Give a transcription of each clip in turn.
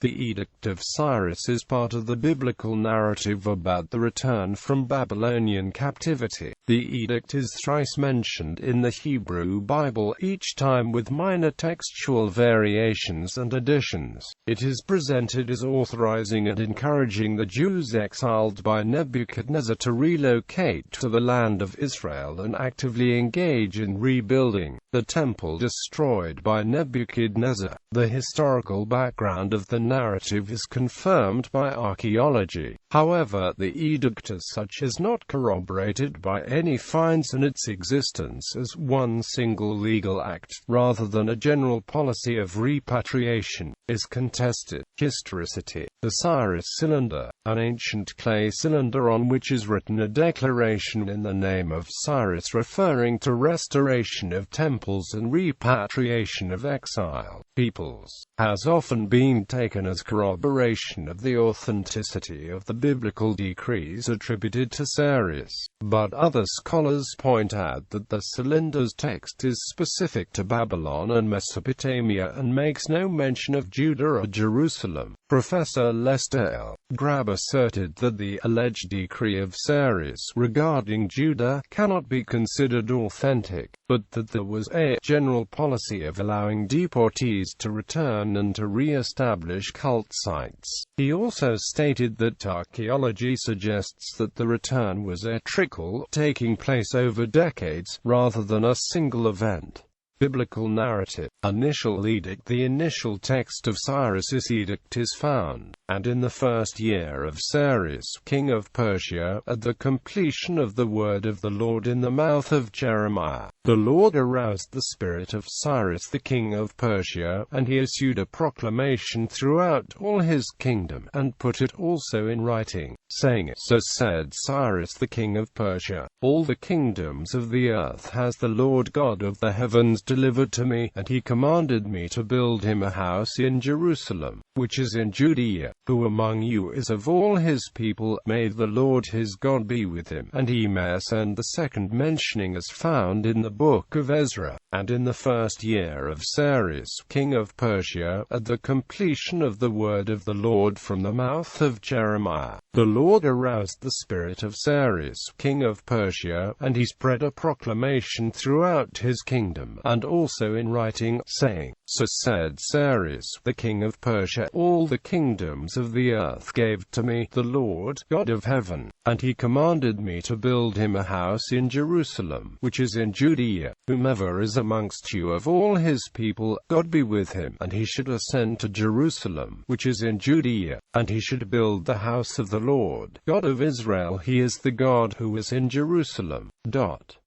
The Edict of Cyrus is part of the biblical narrative about the return from Babylonian captivity. The edict is thrice mentioned in the Hebrew Bible, each time with minor textual variations and additions. It is presented as authorizing and encouraging the Jews exiled by Nebuchadnezzar to relocate to the land of Israel and actively engage in rebuilding the temple destroyed by Nebuchadnezzar. The historical background of the narrative is confirmed by archaeology. However, the edict as such is not corroborated by any finds, and its existence as one single legal act, rather than a general policy of repatriation, is contested. Historicity. The Cyrus cylinder, an ancient clay cylinder on which is written a declaration in the name of Cyrus referring to restoration of temples and repatriation of exile peoples, has often been taken as corroboration of the authenticity of the biblical decrees attributed to Cyrus. But other scholars point out that the cylinder's text is specific to Babylon and Mesopotamia and makes no mention of Judah or Jerusalem. Professor Lester L. Grab asserted that the alleged decree of Cyrus regarding Judah cannot be considered authentic, but that there was a general policy of allowing deportees to return and to re-establish cult sites. He also stated that archaeology suggests that the return was a trickle, taking place over decades, rather than a single event. Biblical narrative. Initial edict. The initial text of Cyrus's edict is found, and in the first year of Cyrus, king of Persia, at the completion of the word of the Lord in the mouth of Jeremiah, the Lord aroused the spirit of Cyrus the king of Persia, and he issued a proclamation throughout all his kingdom, and put it also in writing, saying, So said Cyrus the king of Persia, all the kingdoms of the earth has the Lord God of the heavens delivered to me, and he commanded me to build him a house in Jerusalem, which is in Judea. Who among you is of all his people? May the Lord his God be with him. And he may send. The second mentioning is found in the book of Ezra. And in the first year of Cyrus, king of Persia, at the completion of the word of the Lord from the mouth of Jeremiah, the Lord aroused the spirit of Cyrus, king of Persia, and he spread a proclamation throughout his kingdom, and also in writing, saying, So said Cyrus the king of Persia, all the kingdoms of the earth gave to me the Lord God of heaven, and he commanded me to build him a house in Jerusalem, which is in Judea. Whomever is amongst you of all his people, God be with him, and he should ascend to Jerusalem, which is in Judea, and he should build the house of the Lord God of Israel. He is the God who is in Jerusalem.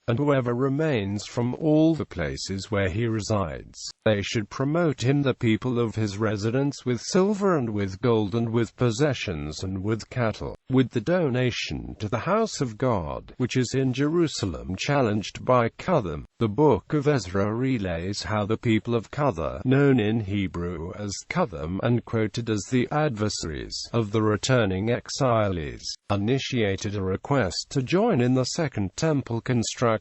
And whoever remains from all the places where he resides, they should promote him the people of his residence with silver and with gold and with possessions and with cattle, with the donation to the house of God, which is in Jerusalem, challenged by Cutham. The book of Ezra relays how the people of Cutha, known in Hebrew as Cutham and quoted as the adversaries of the returning exiles, initiated a request to join in the second temple construction.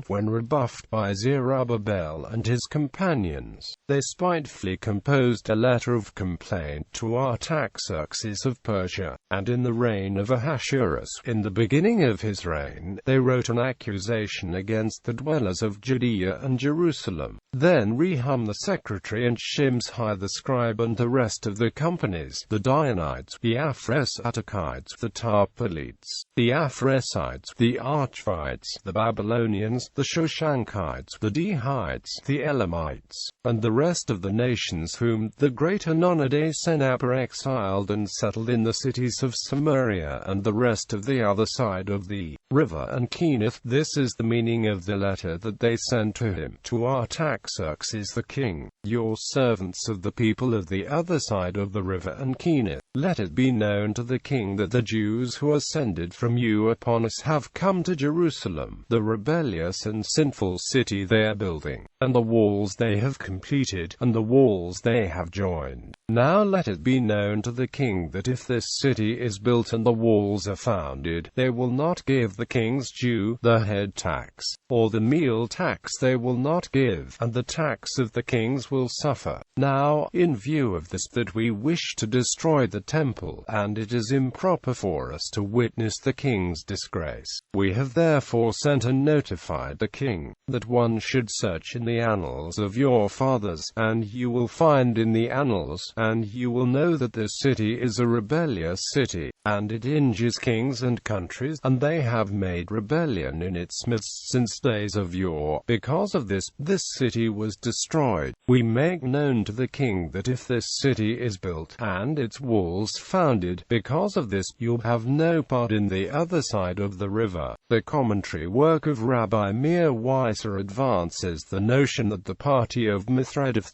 When rebuffed by Zerubbabel and his companions, they spitefully composed a letter of complaint to Artaxerxes of Persia, and in the reign of Ahasuerus, in the beginning of his reign, they wrote an accusation against the dwellers of Judea and Jerusalem. Then Rehum the secretary and Shimshai the scribe and the rest of the companies, the Dianites, the Aphresatikites, the Tarpelites, the Aphresites, the Archites, the Babylonians, the Shoshankites, the Dehites, the Elamites, and the rest of the nations whom the great Anonade Sennacherib exiled and settled in the cities of Samaria and the rest of the other side of the river and Kenath. This is the meaning of the letter that they sent to him, to Artaxerxes the king, your servants of the people of the other side of the river and Kenath. Let it be known to the king that the Jews who ascended from you upon us have come to Jerusalem, the rebellious and sinful city they are building, and the walls they have completed, and the walls they have joined. Now let it be known to the king that if this city is built and the walls are founded, they will not give the king's due, the head tax, or the meal tax, tax they will not give, and the tax of the kings will suffer. Now, in view of this, that we wish to destroy the temple, and it is improper for us to witness the king's disgrace. We have therefore sent and notified the king, that one should search in the annals of your fathers, and you will find in the annals, and you will know that this city is a rebellious city, and it injures kings and countries, and they have made rebellion in its midst since days of yore. Because of this, this city was destroyed. We make known to the king that if this city is built, and its walls founded, because of this, you'll have no part in the other side of the river. The commentary work of Rabbi Meir Weiser advances the notion that the party of Mithridates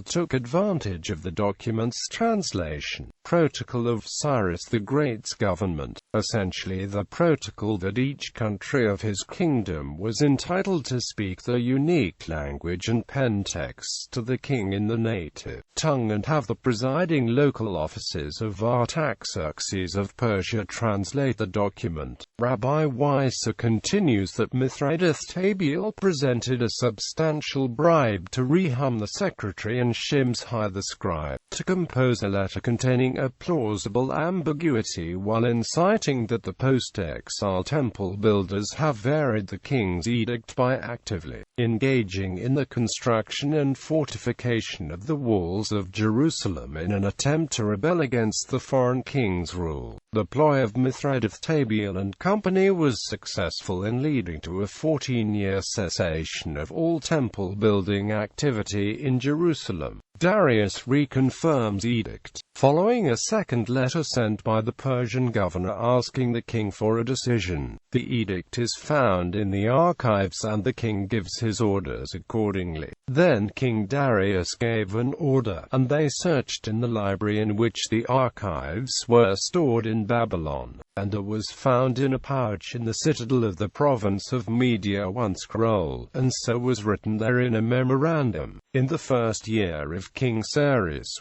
took advantage of the document's translation. Protocol of Cyrus the Great's government, essentially the protocol that each country of his kingdom was entitled to speak the unique language and pen texts to the king in the native tongue, and have the presiding local offices of Artaxerxes of Persia translate the document. Rabbi Weiser continues that Mithridates presented a substantial bribe to Rehum the secretary and Shimshai the scribe, to compose a letter containing a plausible ambiguity, while inciting that the post-exile temple builders have varied the king's edict by actively engaging in the construction and fortification of the walls of Jerusalem in an attempt to rebel against the foreign king's rule. The ploy of Mithridates and company was successful in leading to a 14-year cessation of all temple building activity in Jerusalem. Darius reconfirms edict, following a second letter sent by the Persian governor asking the king for a decision. The edict is found in the archives, and the king gives his orders accordingly. Then King Darius gave an order, and they searched in the library in which the archives were stored in Babylon, and it was found in a pouch in the citadel of the province of Media, one scroll, and so was written therein a memorandum. In the first year of King Cyrus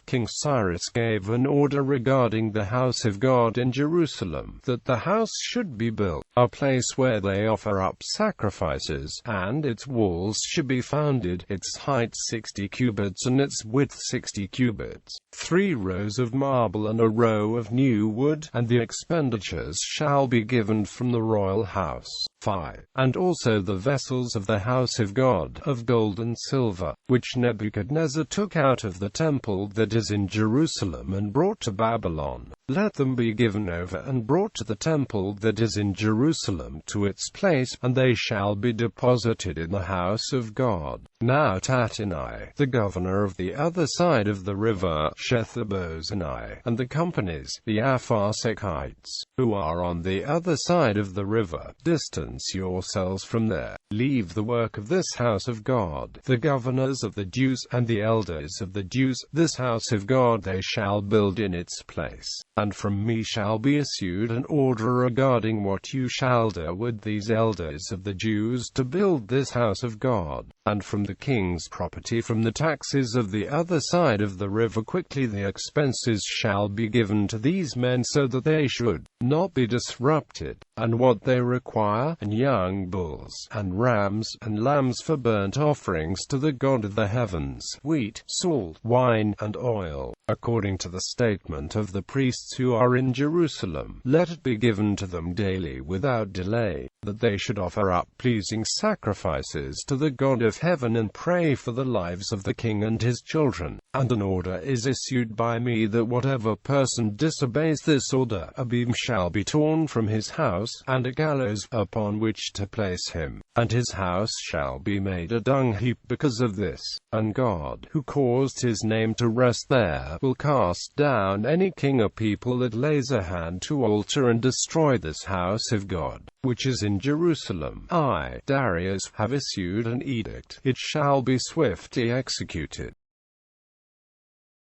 gave an order regarding the house of God in Jerusalem, that the house should be built, a place where they offer up sacrifices, and its walls should be founded, its height 60 cubits and its width 60 cubits, 3 rows of marble and a row of new wood, and the expenditures shall be given from the royal house. 5. And also the vessels of the house of God, of gold and silver, which Nebuchadnezzar took out of the temple that is in Jerusalem and brought to Babylon, let them be given over and brought to the temple that is in Jerusalem to its place, and they shall be deposited in the house of God. Now Tattenai, the governor of the other side of the river, Shethar-bozenai, and the companies, the Apharsachites, who are on the other side of the river, distance yourselves from there. Leave the work of this house of God, the governors of the Jews, and the elders of the Jews, this house of God they shall build in its place. And from me shall be issued an order regarding what you shall do with these elders of the Jews to build this house of God. And from the king's property, from the taxes of the other side of the river, quickly the expenses shall be given to these men, so that they should not be disrupted. And what they require, and young bulls, and rams, and lambs for burnt offerings to the God of the heavens, wheat, salt, wine, and oil, according to the statement of the priests who are in Jerusalem, let it be given to them daily without delay, that they should offer up pleasing sacrifices to the God of heaven and pray for the lives of the king and his children. And an order is issued by me that whatever person disobeys this order, a beam shall be torn from his house, and a gallows upon which to place him, and his house shall be made a dung heap because of this. And God, who caused his name to rest there, will cast down any king or people that lays a hand to alter and destroy this house of God, which is in Jerusalem. I, Darius, have issued an edict. It shall be swiftly executed.